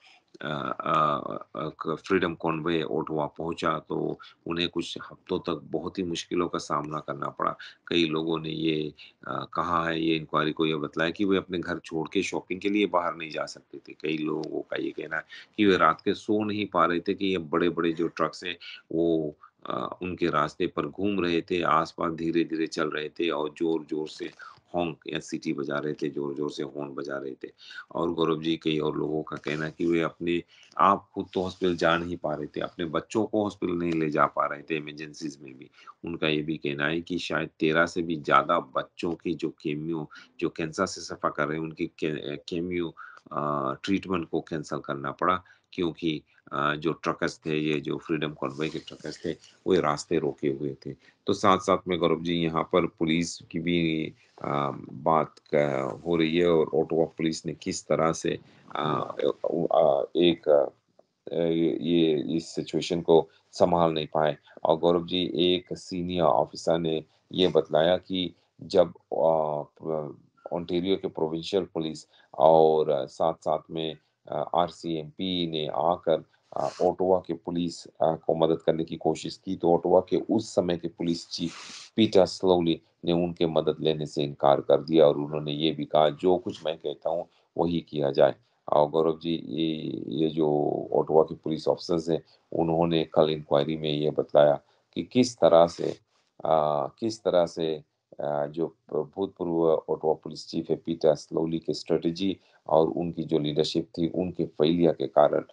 फ्रीडम कॉन्वे ओटावा पहुंचा तो उन्हें कुछ हफ्तों तक बहुत ही मुश्किलों का सामना करना पड़ा। कई लोगों ने ये कहा है, ये इंक्वायरी को ये बतलाया कि वे अपने घर छोड़ के शॉपिंग के लिए बाहर नहीं जा सकते थे। कई लोगों का ये कहना है कि वे रात के सो नहीं पा रहे थे कि ये बड़े-बड़े जो ट्रक्स हैं वो उनके रास्ते पर घूम रहे थे, आस-पास धीरे-धीरे चल रहे थे और ज़ोर-ज़ोर से हॉर्न या सीटी बजा रहे थे, ज़ोर-ज़ोर से हॉर्न बजा रहे थे। और गौरव जी, कई और लोगों का कहना है कि वे अपने आप खुद तो हॉस्पिटल जा नहीं पा रहे थे, अपने बच्चों को हॉस्पिटल नहीं ले जा पा रहे थे इमरजेंसीज़ में भी। उनका ये भी कहना है कि शायद 13 से भी ज़्यादा बच्चों की जो कैंसर से सफ़र कर रहे हैं, उनकी केमियो ट्रीटमेंट को कैंसल करना पड़ा, क्योंकि जो ट्रकर्स थे, ये जो फ्रीडम कॉन्वॉय के ट्रकर्स थे, वो ये रास्ते रोके हुए थे। तो साथ-साथ में गौरव जी, यहाँ पर पुलिस की भी बात हो रही है, और ओटावा पुलिस ने किस तरह से एक ये इस सिचुएशन को संभाल नहीं पाए। और गौरव जी, एक सीनियर ऑफिसर ने ये बतलाया कि जब ओंटारियो के प्रोविंशियल पुलिस और साथ-साथ में आरसीएमपी ने आकर ओटावा के पुलिस को मदद करने की कोशिश की, तो ओटावा के उस समय के पुलिस चीफ पीटर स्लोली ने उनके मदद लेने से इनकार कर दिया, और उन्होंने ये भी कहा, जो कुछ मैं कहता हूँ, वही किया जाए। और गौरव जी, ये जो ओटावा के पुलिस ऑफिसर्स हैं, उन्होंने कल इंक्वायरी में ये बतलाया कि किस तरह से जो भूतपूर्व ओटावा पुलिस चीफ है पीटर स्लोली की स्ट्रेटजी और उनकी जो लीडरशिप थी, उनके फेलियर के कारण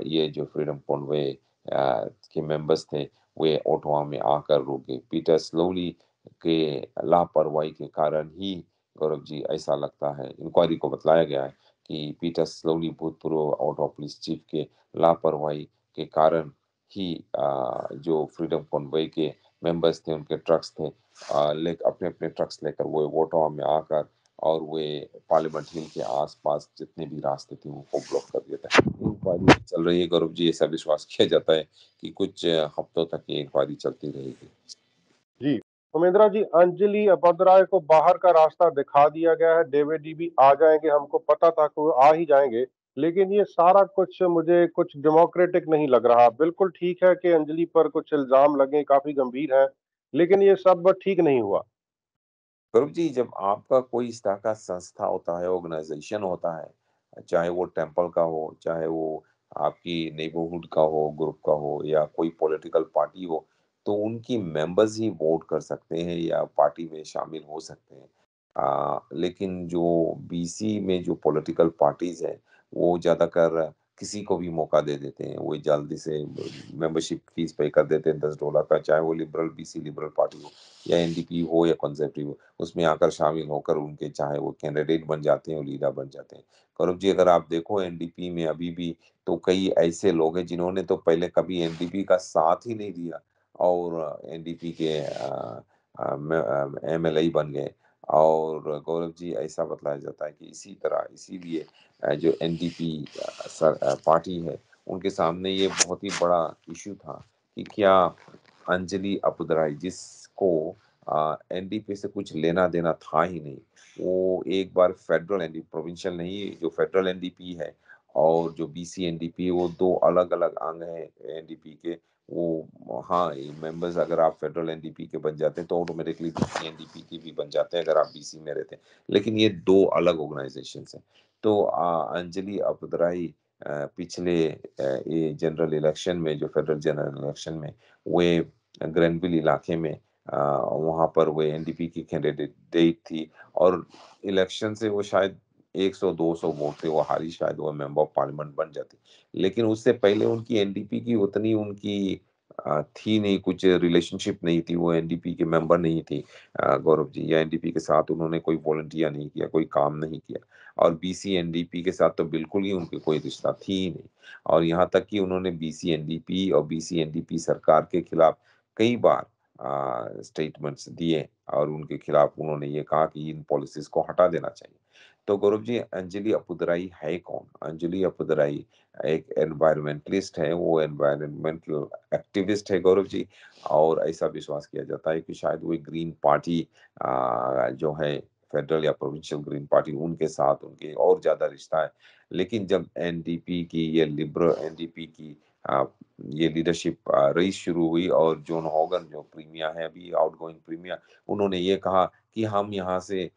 ये जो फ्रीडम कॉन्वे के मेंबर्स थे, वे ओटावा में आकर रुक गए। पीटर स्लोली के लापरवाही के कारण ही, गौरव जी, ऐसा लगता है, इंक्वायरी को बतलाया गया है कि पीटर स्लोली भूतपूर्व ओटावा पुलिस चीफ के लापरवाही के कारण ही जो फ्रीडम कॉन्वॉय के मेंबर्स थे, उनके ट्रक्स थे, अपने-अपने ट्रक्स लेकर वो ओटावा में आकर और वे पार्लियामेंट हिल के आस-पास जितने भी रास्ते थे, उनको ब्लॉक कर दिया था। इंक्वायरी चल रही है, गौरव जी, ऐसा विश्वास किया जाता है कि कुछ हफ्तों तक ये इंक्वायरी चलती रहेगी। जी, उमेंद्रा जी, अंजलि अबोदराय को बाहर का रास्ता दिखा दिया गया है। डेविड भी आ जाएंगे, हमको पता था कि वो आ ही जाएंगे, लेकिन ये सारा कुछ मुझे कुछ डेमोक्रेटिक नहीं लग रहा। बिल्कुल ठीक है कि अंजलि पर कुछ इल्जाम लगे, काफी गंभीर हैं, लेकिन ये सब ठीक नहीं हुआ। गौरव जी, जब आपका कोई इस तरह का संस्था होता है, ऑर्गेनाइजेशन होता है, चाहे वो टेम्पल का हो, चाहे वो आपकी नेबरहुड का हो, ग्रुप का हो, या कोई पॉलिटिकल पार्टी हो, तो उनकी मेंबर्स ही वोट कर सकते हैं या पार्टी में शामिल हो सकते हैं। लेकिन जो बीसी में जो पॉलिटिकल पार्टीज़ हैं, वो ज़्यादातर किसी को भी मौका दे देते हैं। वो जल्दी से मेंबरशिप फीस पे कर देते हैं $10 का, चाहे वो बीसी लिबरल पार्टी हो या एनडीपी हो या कंज़र्वेटिव हो। उसमें आकर शामिल होकर उनके चाहे वो कैंडिडेट बन जाते हैं और लीडर बन जाते हैं। गौरव जी, अगर आप देखो एनडीपी में अभी भी तो कई ऐसे लोग हैं जिन्होंने तो पहले कभी एनडीपी का साथ ही नहीं दिया और एनडीपी के एमएलए बन गए। और गौरव जी, ऐसा बतलाया जाता है कि इसी तरह इसीलिए जो एनडीपी पार्टी है, उनके सामने ये बहुत ही बड़ा इश्यू था कि क्या अंजलि अपुदराई, जिसको एनडीपी से कुछ लेना-देना था ही नहीं। वो एक बार फेडरल एनडीपी, प्रोविंशियल नहीं, जो फेडरल एनडीपी है, और जो बीसीएनडीपी वो 2 अलग-अलग अंग हैं एनडीपी के। वो हाँ, मेंबर्स अगर आप फेडरल एनडीपी के बन जाते हैं तो ऑटोमेटिकली बीसीएनडीपी के भी बन जाते हैं अगर आप बीसी में रहते हैं। लेकिन ये 2 अलग ऑर्गनाइजेशंस हैं। तो अंजलि अपदराई पिछले ये जनरल इलेक्शन में जो फेडरल जनरल इलेक्शन में वे ग्रैनविल इलाके में वहाँ पर वो एनडीपी की कैंडिडेट थी और इलेक्शन से वो शायद 100-200 वोट थे, वो हारी, शायद वो मेंबर ऑफ पार्लियामेंट बन जाती। लेकिन उससे पहले उनकी एनडीपी की उतनी उनकी थी नहीं, कुछ रिलेशनशिप नहीं थी, वो एनडीपी के मेंबर नहीं थी गौरव जी, या एनडीपी के साथ उन्होंने कोई वॉलंटियर नहीं किया, कोई काम नहीं किया। और बीसी एनडीपी के साथ तो बिल्कुल ही उनके कोई रिश्ता थी ही नहीं। और यहाँ तक कि उन्होंने बीसी एनडीपी और बीसी एनडीपी सरकार के खिलाफ कई बार स्टेटमेंट्स दिए और उनके खिलाफ उन्होंने ये कहा कि इन पॉलिसीज को हटा देना चाहिए। तो गौरव जी, अंजलि अपुदुराई है कौन? अंजलि अपुदुराई एक एनवायरमेंटलिस्ट है, वो एनवायरमेंटल एक्टिविस्ट है गौरव जी। और ऐसा विश्वास किया जाता है कि शायद वो ग्रीन पार्टी जो है फेडरल या प्रोविंशियल ग्रीन पार्टी उनके साथ उनके और ज़्यादा रिश्ता है। लेकिन जब एनडीपी की ये लिबरल एनडीपी की अ, ये लीडरशिप रही शुरू हुई और जॉन हॉगन जो प्रीमियर है अभी आउटगोइंग प्रीमियर, उन्होंने ये कहा कि हम यहाँ से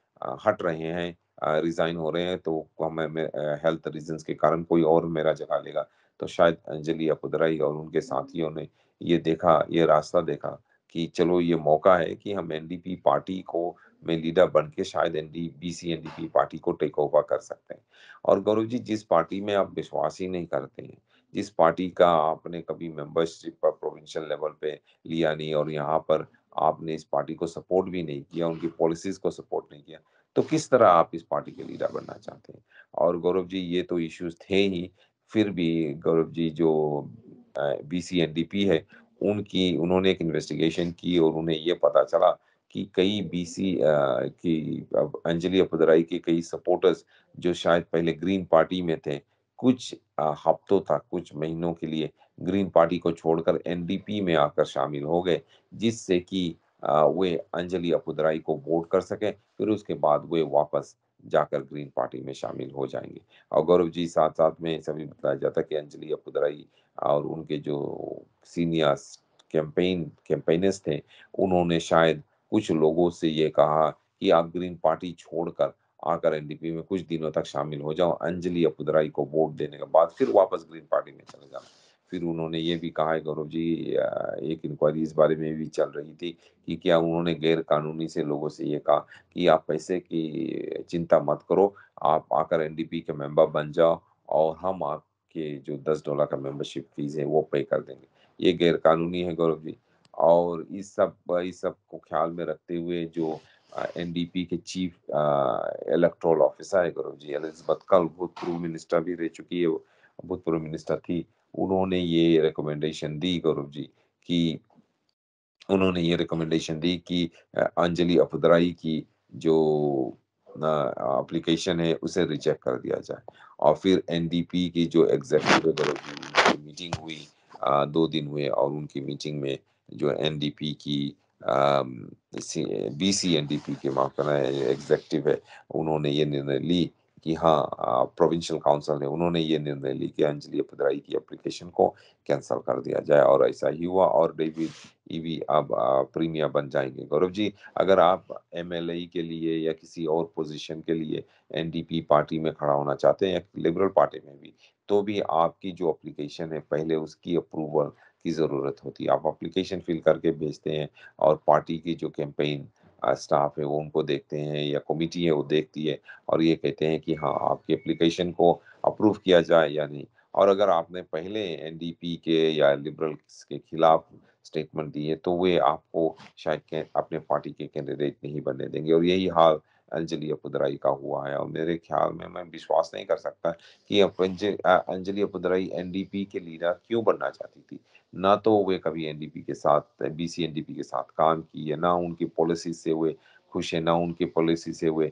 हट रहे हैं, रिज़ाइन हो रहे हैं तो हमें हेल्थ रीज़न्स के कारण कोई और मेरा जगह लेगा। तो शायद अंजलि अपुदुराई और उनके साथियों ने ये देखा, ये रास्ता देखा कि चलो ये मौका है कि हम एनडीपी पार्टी को में लीडर बन के शायद बीसी एनडीपी पार्टी को टेक ओवर कर सकते हैं। और गौरव जी, जिस पार्टी में आप विश्वास ही नहीं करते हैं, जिस पार्टी का आपने कभी मेंबरशिप प्रोविंशियल लेवल पे लिया नहीं और यहाँ पर आपने इस पार्टी को सपोर्ट भी नहीं किया, उनकी पॉलिसीज़ को सपोर्ट नहीं किया, तो किस तरह आप इस पार्टी के लीडर बनना चाहते हैं? और गौरव जी, ये तो इश्यूज़ थे ही, फिर भी गौरव जी जो बीसीएनडीपी है, उनकी उन्होंने एक इन्वेस्टिगेशन की और उन्हें ये पता चला कि कई की अब अंजलि अपुदुराई के कई सपोर्टर्स जो शायद पहले ग्रीन पार्टी में थे, कुछ हफ्तों तक, कुछ महीनों के लिए ग्रीन पार्टी को छोड़कर एनडीपी में आकर शामिल हो गए, जिससे कि वे अंजलि अपुदुराई को वोट कर सकें, फिर उसके बाद वे वापस जाकर ग्रीन पार्टी में शामिल हो जाएँगे। और गौरव जी, साथ-साथ में सभी बताया जाता है कि अंजलि अपुदुराई और उनके जो सीनियर्स कैम्पेनर्स थे, उन्होंने शायद कुछ लोगों से ये कहा कि आप ग्रीन पार्टी छोड़कर आकर एनडीपी में कुछ दिनों तक शामिल हो जाओ, अंजलि अपुदुराई को वोट देने के बाद फिर वापस ग्रीन पार्टी में चले जाना। फिर उन्होंने ये भी कहा है गौरव जी, एक इंक्वायरी इस बारे में भी चल रही थी कि क्या उन्होंने गैर कानूनी से लोगों से ये कहा कि आप पैसे की चिंता मत करो, आप आकर एनडीपी के मेंबर बन जाओ और हम आपके जो $10 का मेंबरशिप फीस है वो पे कर देंगे। ये गैर कानूनी है गौरव जी। और इस सब को ख्याल में रखते हुए जो एनडीपी के चीफ इलेक्टोरल ऑफिसर है गौरव जी, एलिज़ाबेथ कल भूतपूर्व मिनिस्टर भी रह चुकी है वो, भूतपूर्व मिनिस्टर थी। उन्होंने ये रिकमेंडेशन दी गौरव जी कि उन्होंने ये रिकमेंडेशन दी कि अंजलि अपुदुराई की जो एप्लीकेशन है उसे रिजेक्ट कर दिया जाए। और फिर एनडीपी की जो एग्जीक्यूटिव की मीटिंग हुई, 2 दिन हुए और उनकी मीटिंग में जो एनडीपी की बीसी एनडीपी के माफ करना एग्जीक्यूटिव है, उन्होंने ये निर्णय ली कि हाँ, प्रोविंशियल काउंसिल ने उन्होंने ये निर्णय ली कि अंजलि अपुदुराई की एप्लीकेशन को कैंसल कर दिया जाए और ऐसा ही हुआ और डेविड ईवी अब प्रीमियर बन जाएँगे। गौरव जी, अगर आप एमएलए के लिए या किसी और पोज़ीशन के लिए एनडीपी पार्टी में खड़ा होना चाहते हैं या लिबरल पार्टी में भी, तो भी आपकी जो एप्लीकेशन है पहले उसकी अप्रूवल की ज़रूरत होती है। आप एप्लीकेशन फिल करके भेजते हैं और पार्टी की जो कैंपेन स्टाफ है वो उनको देखते हैं या कमिटी है वो देखती है और ये कहते हैं कि हाँ, आपकी एप्लीकेशन को अप्रूव किया जाए या नहीं। और अगर आपने पहले एनडीपी के या लिबरल्स के खिलाफ स्टेटमेंट दी है, तो वे आपको शायद अपने पार्टी के कैंडिडेट नहीं बनने देंगे और यही हाल अंजलि अपुदुराई का हुआ है और मेरे ख्याल में मैं विश्वास नहीं कर सकता कि अंजलि अपुदुराई एनडीपी के लीडर क्यों बनना चाहती थी। ना तो वे कभी एनडीपी के साथ बीसी एनडीपी के साथ काम की है, ना उनकी पॉलिसी से वे खुश हैं, ना उनकी पॉलिसी से वे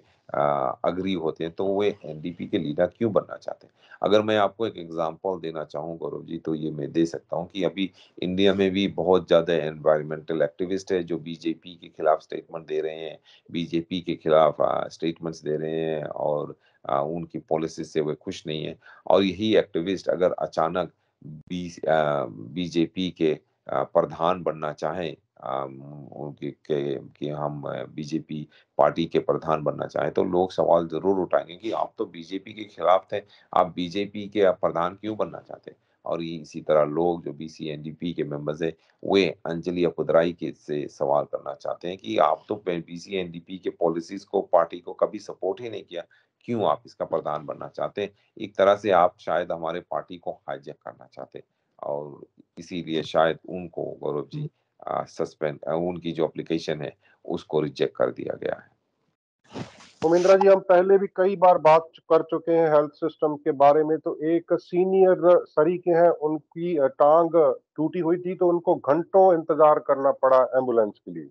एग्री होते हैं, तो वे एनडीपी के लीडर क्यों बनना चाहते हैं? अगर मैं आपको एक एग्ज़ाम्पल देना चाहूँ गौरव जी, तो ये मैं दे सकता हूँ कि अभी इंडिया में भी बहुत ज़्यादा एनवायरमेंटल एक्टिविस्ट है जो बीजेपी के खिलाफ स्टेटमेंट दे रहे हैं, बीजेपी के खिलाफ स्टेटमेंट्स दे रहे हैं और उनकी पॉलिसी से वे खुश नहीं हैं। और यही एक्टिविस्ट अगर अचानक बीजेपी के प्रधान बनना चाहें, उनके कि हम बीजेपी पार्टी के प्रधान बनना चाहें, तो लोग सवाल ज़रूर उठाएँगे कि आप तो बीजेपी के खिलाफ थे, आप बीजेपी के प्रधान क्यों बनना चाहते हैं? और ये इसी तरह लोग जो बीसीएनडीपी के मेंबर्स हैं, वे अंजलि अपुदराई के से सवाल करना चाहते हैं कि आप तो बीसीएनडीपी के पॉलिसीज़ को, पार्टी को कभी सपोर्ट ही नहीं किया, क्यों आप इसका प्रधान बनना चाहते हैं? एक तरह से आप शायद हमारे पार्टी को हाईजैक करना चाहते हैं और इसीलिए शायद उनको गौरव जी उनकी जो एप्लीकेशन है, उसको रिजेक्ट कर दिया गया है। उमेंद्रा जी, हम पहले भी कई बार बात कर चुके हैं हेल्थ सिस्टम के बारे में। तो एक सीनियर सरीके हैं, उनकी टांग टूटी हुई थी, तो उनको घंटों इंतजार करना पड़ा एम्बुलेंस के लिए।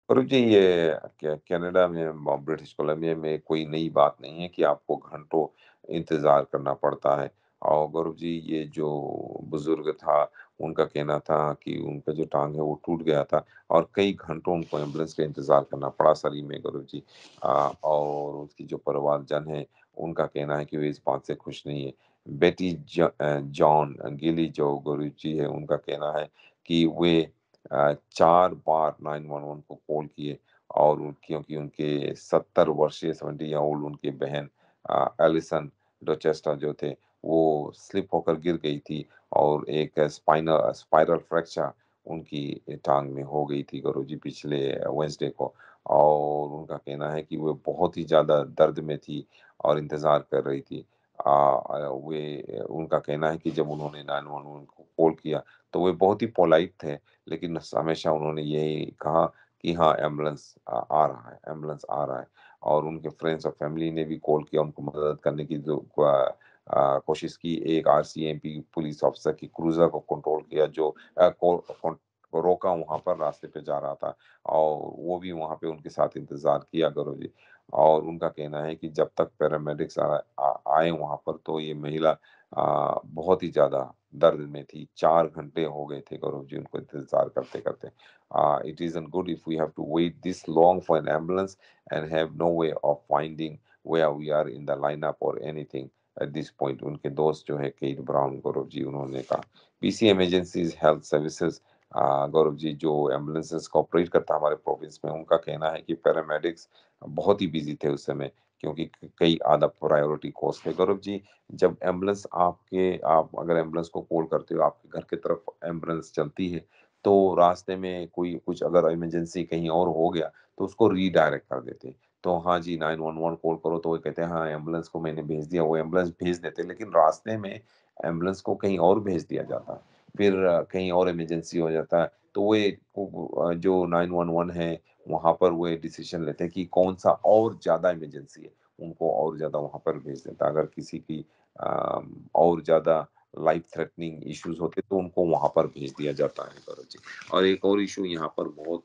और जी ये कनाडा में ब्रिटिश कोलंबिया में कोई नई बात नहीं है कि आपको घंटों इंतज़ार करना पड़ता है। और गौरव जी ये जो बुज़ुर्ग था, उनका कहना था कि उनका जो टाँग है वो टूट गया था और कई घंटों उनको एम्बुलेंस का इंतज़ार करना पड़ा सरी में गौरव जी। और उसकी जो परिवारजन है, उनका कहना है कि वे इस बात से खुश नहीं है। जॉन गिली जो गौरव जी है, उनका कहना है कि वे 4 बार 911 को कॉल किए और क्योंकि उनके 70 वर्षीय 70 ईयर ओल्ड उनकी बहन एलिसन डोचेस्टर जो थे, वो स्लिप होकर गिर गई थी और एक स्पाइरल फ्रैक्चर उनकी टाँग में हो गई थी गुरुजी पिछले वेडनेसडे को। और उनका कहना है कि वो बहुत ही ज़्यादा दर्द में थी और इंतज़ार कर रही थी। वे उनका कहना है कि जब उन्होंने 911 को कॉल किया, तो वे बहुत ही पोलाइट थे, लेकिन हमेशा उन्होंने यही कहा कि हाँ, एम्बुलेंस आ रहा है, एम्बुलेंस आ रहा है। और उनके फ्रेंड्स और फैमिली ने भी कॉल किया उनको मदद करने की जो कोशिश की। एक आरसीएमपी पुलिस ऑफिसर की क्रूज़र को कंट्रोल किया जो अ, को कोन रोका वहाँ पर रास्ते पे जा रहा था और वो भी वहाँ पे उनके साथ इंतज़ार किया करो जी। और उनका कहना है कि जब तक पैरामेडिक्स आए वहाँ पर तो ये महिला बहुत ही ज़्यादा दर्द में थी। 4 घंटे हो गए थे गौरव जी उनको इंतज़ार करते-करते। It isn't good if we have to wait this long for an ambulance and have no way of finding where we are in the lineup or anything at this point. उनके दोस्त जो है केट ब्राउन गौरव जी उन्होंने कहा। PC emergencies health services Gaurav ji जो ambulances को operate करता है हमारे प्रोविंस में, उनका कहना है कि पैरामेडिक्स बहुत ही बिज़ी थे उस समय क्योंकि कई अदर प्रायोरिटी कॉल्स थे। गौरव जी जब एम्बुलेंस आप अगर एम्बुलेंस को कॉल करते हो, आपके घर की तरफ एम्बुलेंस चलती है, तो रास्ते में कोई कुछ अगर इमरजेंसी कहीं और हो गया, तो उसको रीडायरेक्ट कर देते हैं। तो हाँ जी, 911 कॉल करो तो वो कहते हैं हाँ, एम्बुलेंस को मैंने भेज दिया, वो एम्बुलेंस भेज देते हैं, लेकिन रास्ते में एम्बुलेंस को कहीं और भेज दिया जाता है। फिर कहीं और इमरजेंसी हो जाता है, तो जो 911 है, वहाँ पर वो डिसीज़न लेते हैं कि कौन-सा और ज़्यादा इमरजेंसी है, उनको और ज़्यादा वहाँ पर भेज देता है। अगर किसी की और ज़्यादा लाइफ थ्रेटनिंग इश्यूज़ होते तो उनको वहाँ पर भेज दिया जाता है गौरव जी। और एक और इश्यू यहाँ पर बहुत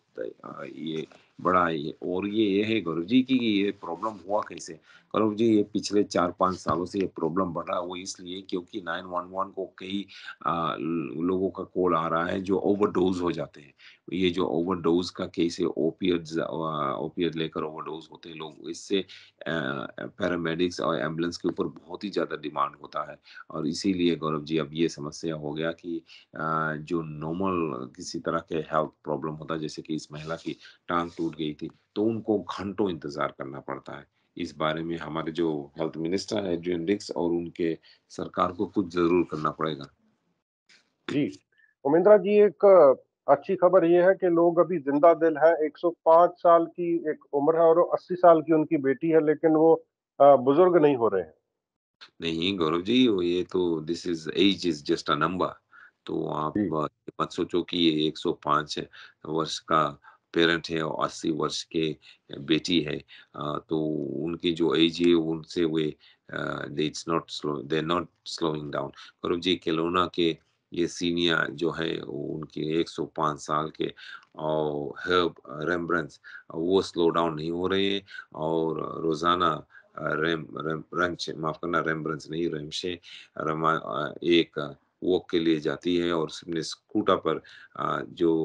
ये बड़ा है और ये है गौरव जी कि ये प्रॉब्लम हुआ कैसे? गौरव जी ये पिछले 4-5 सालों से ये प्रॉब्लम बढ़ रहा है वो इसलिए क्योंकि 911 को कई लोगों का कॉल आ रहा है जो ओवरडोज़ हो जाते हैं। ये जो ओवरडोज़ का केस है ओपिएट लेकर ओवरडोज़ होते हैं लोग। इससे पैरामेडिक्स और एम्बुलेंस के ऊपर बहुत ही ज़्यादा डिमांड होता है और इसीलिए गौरव जी अब ये समस्या हो गया कि जो नॉर्मल किसी तरह के हेल्थ प्रॉब्लम होता है जैसे कि इस महिला की टाँग टूट गई थी, तो उनको घंटों इंतज़ार करना पड़ता है। इस बारे में हमारे जो हेल्थ मिनिस्टर हैं एड्रियन डिक्स और उनके सरकार को कुछ ज़रूर करना पड़ेगा। जी, उमेंद्रा जी, एक अच्छी खबर ये है कि लोग अभी जिंदा दिल हैं। 105 साल की एक उम्र है और 80 साल की उनकी बेटी है, लेकिन वो बुजुर्ग नहीं हो रहे हैं। नहीं गौरव जी, वो ये तो this is age is just a number. तो आप जी। ये मत सोचो कि ये 105 वर्ष का पेरेंट है और 80 वर्ष के बेटी है। तो उनकी जो ऐज है उनसे वे they are not slowing down. Gaurav ji, Kelowna के ये सीनियर जो है वो उनके 105 साल के और हर्ब रेम्ब्रांड्ट्स वो स्लो डाउन नहीं हो रहे हैं और रोज़ाना रेम्श माफ़ करना रेम्ब्रांड्ट्स नहीं रेम्शे एक वॉक के लिए जाती है और अपने स्कूटर पर जो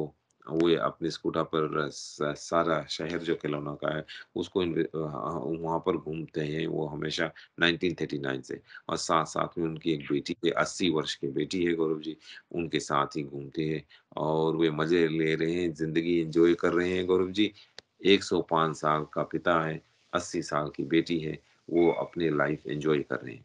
वो अपने स्कूटर पर सारा शहर जो केलोना का है उसको वहाँ पर घूमते हैं वो हमेशा 1939 से और साथ-साथ में उनकी एक बेटी है 80 वर्ष की बेटी है गौरव जी, उनके साथ ही घूमते हैं और वे मज़े ले रहे हैं, ज़िंदगी एन्जॉय कर रहे हैं गौरव जी। 105 साल का पिता है, 80 साल की बेटी है, वो अपनी लाइफ़ एन्जॉय कर रहे हैं।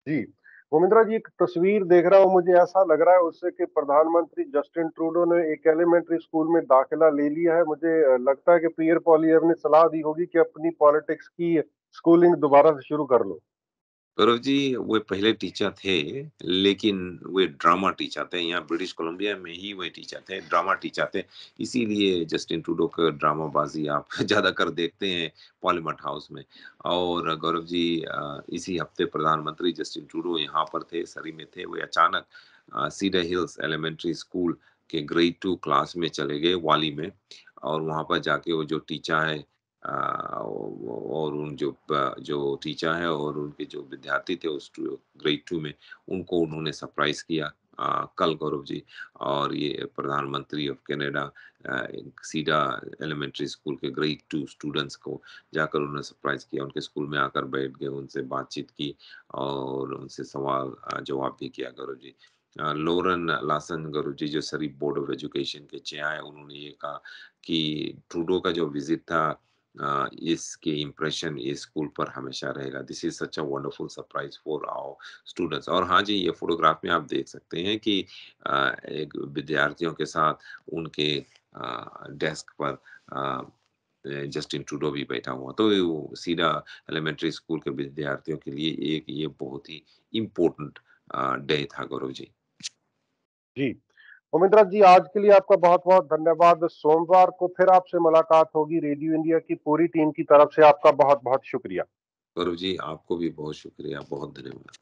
जी। मोमिंद्रा जी, एक तस्वीर देख रहा हूँ, मुझे ऐसा लग रहा है उससे कि प्रधानमंत्री जस्टिन ट्रूडो ने एक एलिमेंट्री स्कूल में दाखिला ले लिया है। मुझे लगता है कि पियर पॉलियर ने सलाह दी होगी कि अपनी पॉलिटिक्स की स्कूलिंग दोबारा से शुरू कर लो। गौरव जी, वे पहले टीचर थे, लेकिन वे ड्रामा टीचर थे। यहाँ ब्रिटिश कोलंबिया में ही वे टीचर थे, ड्रामा टीचर थे। इसीलिए जस्टिन ट्रूडो का ड्रामाबाज़ी आप ज़्यादातर देखते हैं पार्लियामेंट हाउस में। और गौरव जी इसी हफ्ते प्रधानमंत्री जस्टिन ट्रूडो यहाँ पर थे, सरी में थे। वे अचानक सीडर हिल्स एलिमेंट्री स्कूल के ग्रेड 2 क्लास में चले गए, वाली में और वहाँ पर जाके वो जो टीचर है और उन जो टीचर हैं और उनके जो विद्यार्थी थे उस ग्रेड 2 में, उनको उन्होंने सरप्राइज़ किया कल गौरव जी और ये प्रधानमंत्री of Canada Cedar elementary school के ग्रेड 2 स्टूडेंट्स को जाकर उन्होंने सरप्राइज़ किया। उनके स्कूल में आकर बैठ गए, उनसे बातचीत की और उनसे सवाल जवाब भी किया गौरव जी। लोरेन लासन गौरव जी जो सरी बोर्ड ऑफ एजुकेशन के चेयर हैं, उन्होंने ये कहा कि ट्रूडो का जो विज़िट था इसके इम्प्रेशन ये स्कूल पर हमेशा रहेगा। This is such a wonderful surprise for our students और हाँ जी, ये फ़ोटोग्राफ में आप देख सकते हैं कि एक विद्यार्थियों के साथ उनके डेस्क पर जस्टिन ट्रूडो भी बैठा हुआ। तो वो सीधा एलिमेंट्री स्कूल के विद्यार्थियों के लिए एक ये बहुत ही इम्पोर्टेंट डे था गौरव जी। जी। मोमिंद्रा जी, आज के लिए आपका बहुत-बहुत धन्यवाद। सोमवार को फिर आपसे मुलाकात होगी। रेडियो इंडिया की पूरी टीम की तरफ से आपका बहुत-बहुत शुक्रिया। गौरव जी, आपको भी बहुत शुक्रिया, बहुत धन्यवाद।